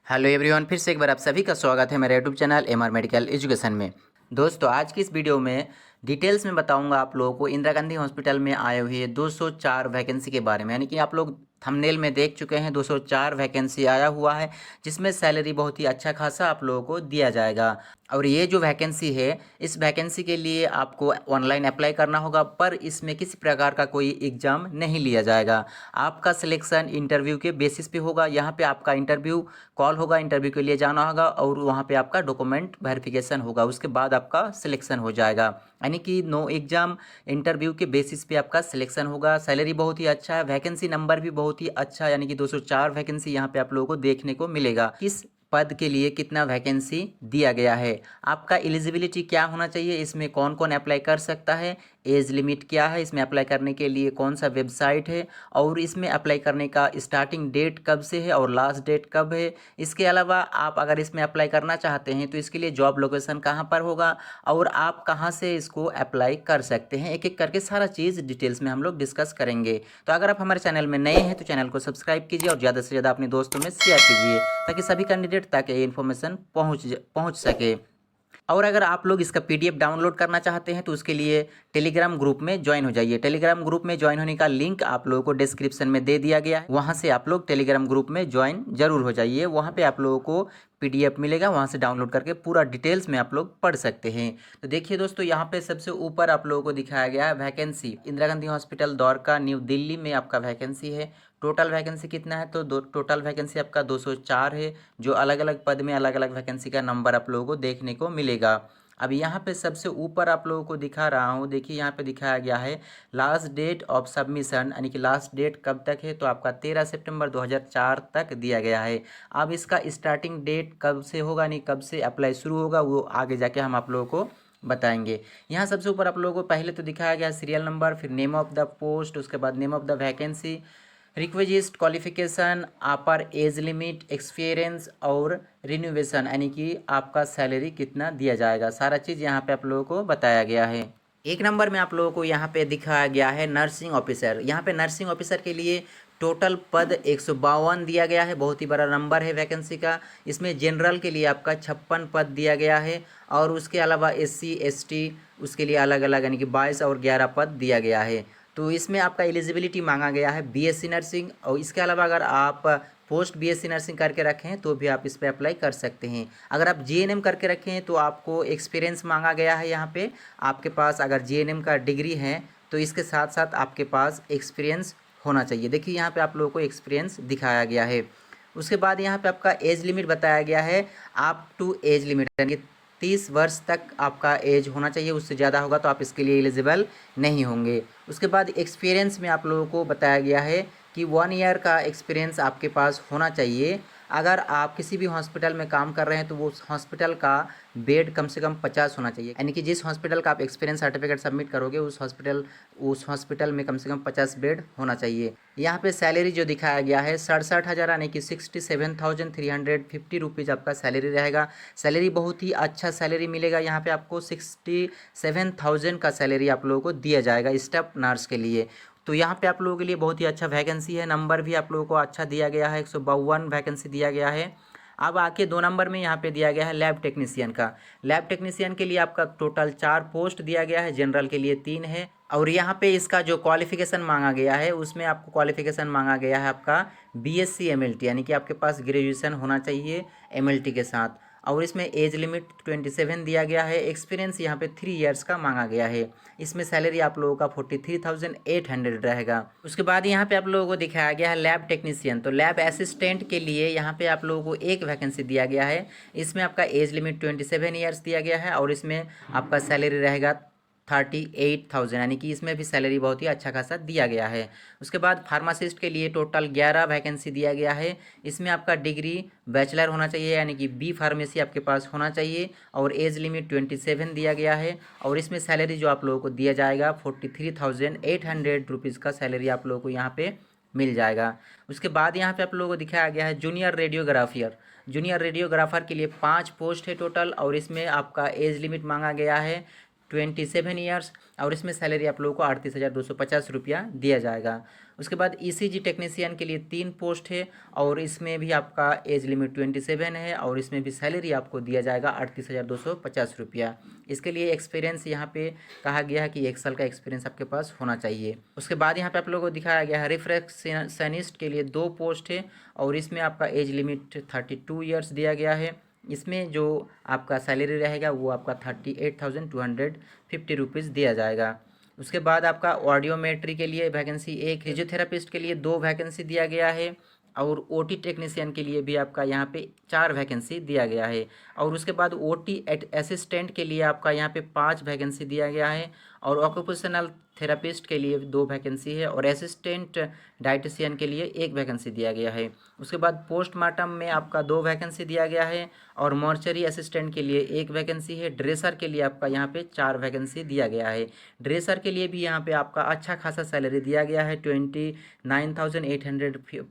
Hello everyone, फिर से एक बार आप सभी का स्वागत है मेरे YouTube channel MR medical education में। दोस्तों, आज की इस वीडियो में डिटेल्स में बताऊंगा आप लोगों को इंदिरा गांधी हॉस्पिटल में आए हुए 204 वैकेंसी के बारे में। यानी कि आप लोग थंबनेल में देख चुके हैं 204 वैकेंसी आया हुआ है, जिसमें सैलरी बहुत ही अच्छा खासा आप लोगों को दिया जाएगा। और ये जो वैकेंसी है, इस वैकेंसी के लिए आपको ऑनलाइन अप्लाई करना होगा, पर इसमें किसी प्रकार का कोई एग्ज़ाम नहीं लिया जाएगा। आपका सिलेक्शन इंटरव्यू के बेसिस पे होगा। यहाँ पे आपका इंटरव्यू कॉल होगा, इंटरव्यू के लिए जाना होगा और वहाँ पे आपका डॉक्यूमेंट वेरिफिकेशन होगा, उसके बाद आपका सिलेक्शन हो जाएगा। यानी कि नो एग्ज़ाम इंटरव्यू के बेसिस पे आपका सिलेक्शन होगा। सैलरी बहुत ही अच्छा है, वैकेंसी नंबर भी बहुत ही अच्छा है, यानी कि 204 वैकेंसी यहाँ पे आप लोगों को देखने को मिलेगा। किस पद के लिए कितना वैकेंसी दिया गया है, आपका एलिजिबिलिटी क्या होना चाहिए, इसमें कौन कौन अप्लाई कर सकता है, एज लिमिट क्या है, इसमें अप्लाई करने के लिए कौन सा वेबसाइट है, और इसमें अप्लाई करने का स्टार्टिंग डेट कब से है और लास्ट डेट कब है। इसके अलावा आप अगर इसमें अप्लाई करना चाहते हैं तो इसके लिए जॉब लोकेशन कहाँ पर होगा और आप कहाँ से इसको अप्लाई कर सकते हैं, एक एक करके सारा चीज़ डिटेल्स में हम लोग डिस्कस करेंगे। तो अगर आप हमारे चैनल में नए हैं तो चैनल को सब्सक्राइब कीजिए और ज़्यादा से ज़्यादा अपने दोस्तों में शेयर कीजिए, ताकि सभी कैंडिडेट तक ये इन्फॉर्मेशन पहुँच सके। और अगर आप लोग इसका पीडीएफ डाउनलोड करना चाहते हैं तो उसके लिए टेलीग्राम ग्रुप में ज्वाइन हो जाइए। टेलीग्राम ग्रुप में ज्वाइन होने का लिंक आप लोगों को डिस्क्रिप्शन में दे दिया गया है, वहां से आप लोग टेलीग्राम ग्रुप में ज्वाइन जरूर हो जाइए। वहां पे आप लोगों को पीडीएफ मिलेगा, वहां से डाउनलोड करके पूरा डिटेल्स में आप लोग पढ़ सकते हैं। तो देखिए दोस्तों, यहाँ पे सबसे ऊपर आप लोगों को दिखाया गया है vacancy. Indira Gandhi hospital Dwarka new Delhi में आपका वैकेंसी है। टोटल वैकेंसी कितना है, तो टोटल वैकेंसी आपका 204 है, जो अलग अलग पद में अलग अलग वैकेंसी का नंबर आप लोगों को देखने को मिलेगा। अब यहाँ पे सबसे ऊपर आप लोगों को दिखा रहा हूँ, देखिए यहाँ पे दिखाया गया है लास्ट डेट ऑफ सबमिशन, यानी कि लास्ट डेट कब तक है, तो आपका 13 सितंबर 2004 तक दिया गया है। अब इसका स्टार्टिंग डेट कब से होगा, यानी कब से अप्लाई शुरू होगा, वो आगे जाके हम आप लोगों को बताएंगे। यहाँ सबसे ऊपर आप लोगों को पहले तो दिखाया गया सीरियल नंबर, फिर नेम ऑफ द पोस्ट, उसके बाद name of the vacancy, requisite, qualification, upper age limit, experience और रिन्यूवेशन, यानी कि आपका सैलरी कितना दिया जाएगा, सारा चीज़ यहाँ पे आप लोगों को बताया गया है। एक नंबर में आप लोगों को यहाँ पे दिखाया गया है नर्सिंग ऑफिसर। यहाँ पे नर्सिंग ऑफिसर के लिए टोटल पद 152 दिया गया है, बहुत ही बड़ा नंबर है वैकेंसी का। इसमें जनरल के लिए आपका 56 पद दिया गया है, और उसके अलावा SC ST उसके लिए अलग अलग, यानी कि 22 और 11 पद दिया गया है। तो इसमें आपका एलिजिबिलिटी मांगा गया है BSc नर्सिंग, और इसके अलावा अगर आप पोस्ट BSc नर्सिंग करके रखें हैं तो भी आप इस पर अप्लाई कर सकते हैं। अगर आप GNM करके रखें हैं तो आपको एक्सपीरियंस मांगा गया है। यहाँ पे आपके पास अगर GNM का डिग्री है तो इसके साथ साथ आपके पास एक्सपीरियंस होना चाहिए। देखिए यहाँ पे आप लोगों को एक्सपीरियंस दिखाया गया है। उसके बाद यहाँ पे आपका एज लिमिट बताया गया है, अप टू एज लिमिट, यानी 30 वर्ष तक आपका एज होना चाहिए, उससे ज़्यादा होगा तो आप इसके लिए एलिजिबल नहीं होंगे। उसके बाद एक्सपीरियंस में आप लोगों को बताया गया है कि 1 ईयर का एक्सपीरियंस आपके पास होना चाहिए। अगर आप किसी भी हॉस्पिटल में काम कर रहे हैं तो वो हॉस्पिटल का बेड कम से कम 50 होना चाहिए, यानी कि जिस हॉस्पिटल का आप एक्सपीरियंस सर्टिफिकेट सबमिट करोगे उस हॉस्पिटल में कम से कम 50 बेड होना चाहिए। यहाँ पे सैलरी जो दिखाया गया है 67,000, यानी कि 67,350 रुपीज़ आपका सैलरी रहेगा। सैलरी बहुत ही अच्छा सैलरी मिलेगा। यहाँ पे आपको 67,000 का सैलरी आप लोगों को दिया जाएगा स्टाफ नर्स के लिए। तो यहाँ पे आप लोगों के लिए बहुत ही अच्छा वैकेंसी है। नंबर भी आप लोगों को अच्छा दिया गया है, 152 वैकेंसी दिया गया है। अब आके 2 नंबर में यहाँ पे दिया गया है लैब टेक्नीशियन का। लैब टेक्नीशियन के लिए आपका टोटल 4 पोस्ट दिया गया है, जनरल के लिए 3 है। और यहाँ पे इसका जो क्वालिफिकेशन मांगा गया है उसमें आपको क्वालिफिकेशन मांगा गया है आपका BSc MLT, यानी कि आपके पास ग्रेजुएशन होना चाहिए MLT के साथ। और इसमें एज लिमिट 27 दिया गया है। एक्सपीरियंस यहाँ पे 3 इयर्स का मांगा गया है। इसमें सैलरी आप लोगों का 43,800 रहेगा। उसके बाद यहाँ पे आप लोगों को दिखाया गया है लैब टेक्नीशियन। तो लैब असिस्टेंट के लिए यहाँ पे आप लोगों को एक वैकेंसी दिया गया है। इसमें आपका एज लिमिट 27 इयर्स दिया गया है, और इसमें आपका सैलरी रहेगा 38,000, यानी कि इसमें भी सैलरी बहुत ही अच्छा खासा दिया गया है। उसके बाद फार्मासिस्ट के लिए टोटल 11 वैकेंसी दिया गया है। इसमें आपका डिग्री बैचलर होना चाहिए, यानी कि B फार्मेसी आपके पास होना चाहिए, और एज लिमिट 27 दिया गया है। और इसमें सैलरी जो आप लोगों को दिया जाएगा 43,800 रुपीज़ का सैलरी आप लोगों को यहाँ पे मिल जाएगा। उसके बाद यहाँ पे आप लोगों को दिखाया गया है जूनियर रेडियोग्राफियर। जूनियर रेडियोग्राफर के लिए 5 पोस्ट है टोटल, और इसमें आपका एज लिमिट मांगा गया है 27 ईयर्स, और इसमें सैलरी आप लोगों को 38,250 रुपया दिया जाएगा। उसके बाद ईसीजी टेक्नीशियन के लिए 3 पोस्ट है और इसमें भी आपका एज लिमिट 27 है और इसमें भी सैलरी आपको दिया जाएगा 38,250 रुपया। इसके लिए एक्सपीरियंस यहाँ पे कहा गया है कि 1 साल का एक्सपीरियंस आपके पास होना चाहिए। उसके बाद यहाँ पे आप लोगों को दिखाया गया है रिफ्लेक्शनिस्ट के लिए 2 पोस्ट है और इसमें आपका एज लिमिट 32 ईयर्स दिया गया है। इसमें जो आपका सैलरी रहेगा वो आपका 38,250 रुपीज़ दिया जाएगा। उसके बाद आपका ऑडियोमेट्री के लिए वैकेंसी 1, फिजियोथेरापिस्ट के लिए 2 वैकेंसी दिया गया है और ओटी टेक्नीशियन के लिए भी आपका यहाँ पे 4 वैकेंसी दिया गया है। और उसके बाद ओटी असिस्टेंट के लिए आपका यहाँ पे 5 वैकेंसी दिया गया है और ऑक्यूपेशनल थेरापिस्ट के लिए 2 वैकेंसी है और असिस्टेंट डाइटिशियन के लिए 1 वैकेंसी दिया गया है। उसके बाद पोस्टमार्टम में आपका 2 वैकेंसी दिया गया है और मॉर्चरी असिस्टेंट के लिए 1 वैकेंसी है। ड्रेसर के लिए आपका यहाँ पे 4 वैकेंसी दिया गया है। ड्रेसर के लिए भी यहाँ पे आपका अच्छा खासा सैलरी दिया गया है, 29,850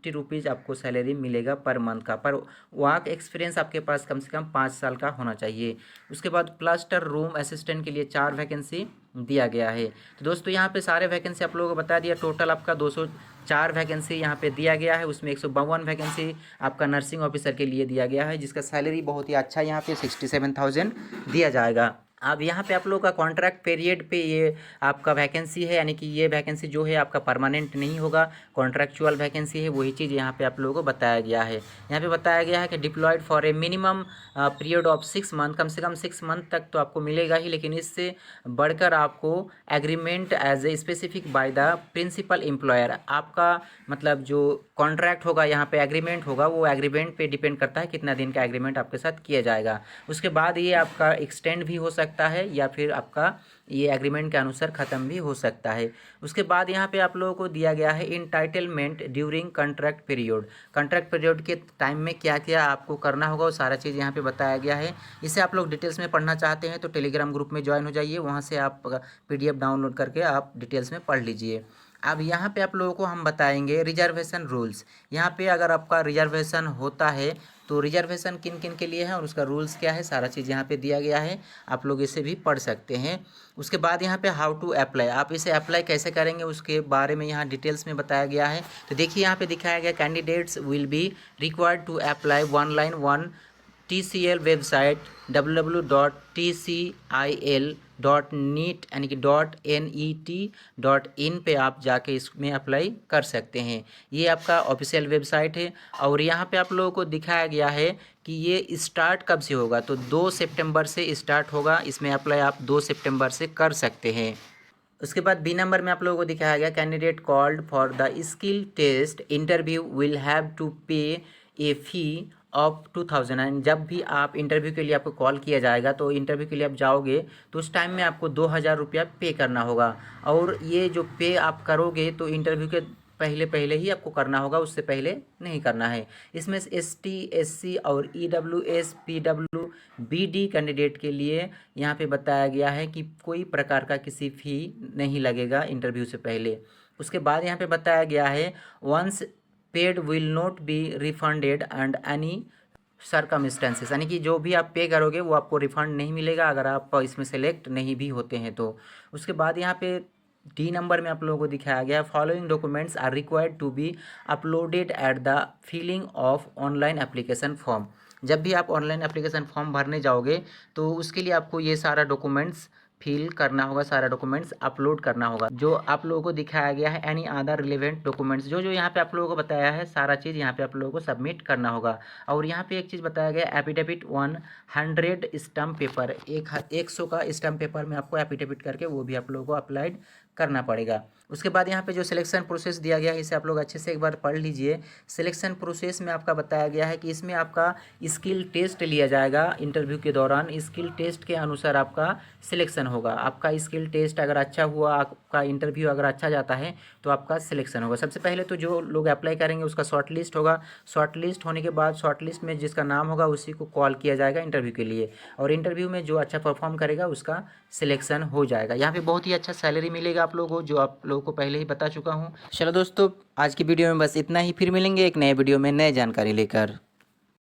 रुपीज़ आपको सैलरी मिलेगा पर मंथ का। पर वर्क एक्सपीरियंस आपके पास कम से कम 5 साल का होना चाहिए। उसके बाद प्लास्टर रूम असिस्टेंट के लिए 4 वैकेंसी दिया गया है। तो दोस्तों यहाँ पे सारे वैकेंसी आप लोगों को बता दिया। टोटल आपका 204 वैकेंसी यहाँ पे दिया गया है। उसमें 152 वैकेंसी आपका नर्सिंग ऑफिसर के लिए दिया गया है जिसका सैलरी बहुत ही अच्छा यहाँ पे 67,000 दिया जाएगा। अब यहाँ पे आप लोगों का कॉन्ट्रैक्ट पीरियड पे ये आपका वैकेंसी है, यानी कि ये वैकेंसी जो है आपका परमानेंट नहीं होगा, कॉन्ट्रैक्चुअल वैकेंसी है। वही चीज़ यहाँ पे आप लोगों को बताया गया है। यहाँ पे बताया गया है कि deployed for a minimum period of 6 month, कम से कम 6 मंथ तक तो आपको मिलेगा ही, लेकिन इससे बढ़कर आपको agreement as a specific by the principal employer, आपका मतलब जो कॉन्ट्रैक्ट होगा यहाँ पे एग्रीमेंट होगा, वो एग्रीमेंट पे डिपेंड करता है कितना दिन का एग्रीमेंट आपके साथ किया जाएगा। उसके बाद ये आपका एक्सटेंड भी हो सकता है या फिर आपका ये एग्रीमेंट के अनुसार ख़त्म भी हो सकता है। उसके बाद यहाँ पे आप लोगों को दिया गया है entitlement during contract period. Contract period के टाइम में क्या क्या आपको करना होगा वो सारा चीज़ यहाँ पे बताया गया है। इसे आप लोग डिटेल्स में पढ़ना चाहते हैं तो टेलीग्राम ग्रुप में ज्वाइन हो जाइए, वहाँ से आप PDF डाउनलोड करके आप डिटेल्स में पढ़ लीजिए। अब यहाँ पे आप लोगों को हम बताएंगे रिजर्वेशन रूल्स। यहाँ पे अगर आपका रिजर्वेशन होता है तो रिजर्वेशन किन किन के लिए है और उसका रूल्स क्या है, सारा चीज़ यहाँ पे दिया गया है, आप लोग इसे भी पढ़ सकते हैं। उसके बाद यहाँ पे हाउ टू अप्लाई, आप इसे अप्लाई कैसे करेंगे उसके बारे में यहाँ डिटेल्स में बताया गया है। तो देखिए यहाँ पे दिखाया गया candidates will be required to apply online on TCL website www.tcil.net यानी कि .net.in पे आप जाके इसमें अप्लाई कर सकते हैं। ये आपका ऑफिशियल वेबसाइट है और यहाँ पे आप लोगों को दिखाया गया है कि ये स्टार्ट कब से होगा, तो 2 सितंबर से स्टार्ट होगा। इसमें अप्लाई आप 2 सितंबर से कर सकते हैं। उसके बाद B नंबर में आप लोगों को दिखाया गया candidate called for the skill test interview will have to pay a fee of 2000। And जब भी आप इंटरव्यू के लिए आपको कॉल किया जाएगा तो इंटरव्यू के लिए आप जाओगे तो उस टाइम में आपको 2000 रुपया पे करना होगा। और ये जो पे आप करोगे तो इंटरव्यू के पहले ही आपको करना होगा, उससे पहले नहीं करना है। इसमें ST SC और EWS PWBD कैंडिडेट के लिए यहाँ पे बताया गया है कि कोई प्रकार का किसी फ़ी नहीं लगेगा इंटरव्यू से पहले। उसके बाद यहाँ पे बताया गया है once paid will not be refunded and any circumstances, यानी कि जो भी आप पे करोगे वो आपको रिफंड नहीं मिलेगा अगर आप इसमें सेलेक्ट नहीं भी होते हैं तो। उसके बाद यहाँ पे D नंबर में आप लोगों को दिखाया गया following documents are required to be uploaded at the filling of online application form. जब भी आप ऑनलाइन एप्लीकेशन फॉर्म भरने जाओगे तो उसके लिए आपको ये सारा डॉक्यूमेंट्स फिल करना होगा, सारा डॉक्यूमेंट्स अपलोड करना होगा जो आप लोगों को दिखाया गया है। एनी अदर रिलेवेंट डॉक्यूमेंट्स जो यहाँ पे आप लोगों को बताया है सारा चीज़ यहाँ पे आप लोगों को सबमिट करना होगा। और यहाँ पे एक चीज़ बताया गया एफिडेविट 100 स्टैम्प पेपर, 100 का स्टैम्प पेपर में आपको एफिडेविट करके वो भी आप लोगों को अप्लाइड करना पड़ेगा। उसके बाद यहाँ पे जो सिलेक्शन प्रोसेस दिया गया है इसे आप लोग अच्छे से एक बार पढ़ लीजिए। सिलेक्शन प्रोसेस में आपका बताया गया है कि इसमें आपका स्किल टेस्ट लिया जाएगा इंटरव्यू के दौरान। स्किल टेस्ट के अनुसार आपका सिलेक्शन होगा। आपका स्किल टेस्ट अगर अच्छा हुआ, आपका इंटरव्यू अगर अच्छा जाता है तो आपका सिलेक्शन होगा। सबसे पहले तो जो लोग अप्लाई करेंगे उसका शॉर्ट लिस्ट होगा। शॉर्ट लिस्ट होने के बाद शॉर्ट लिस्ट में जिसका नाम होगा उसी को कॉल किया जाएगा इंटरव्यू के लिए और इंटरव्यू में जो अच्छा परफॉर्म करेगा उसका सिलेक्शन हो जाएगा। यहाँ पे बहुत ही अच्छा सैलरी मिलेगा आप लोगों को, जो आप लोगों को पहले ही बता चुका हूँ। चलो दोस्तों, आज की वीडियो में बस इतना ही। फिर मिलेंगे एक नए वीडियो में नए जानकारी लेकर।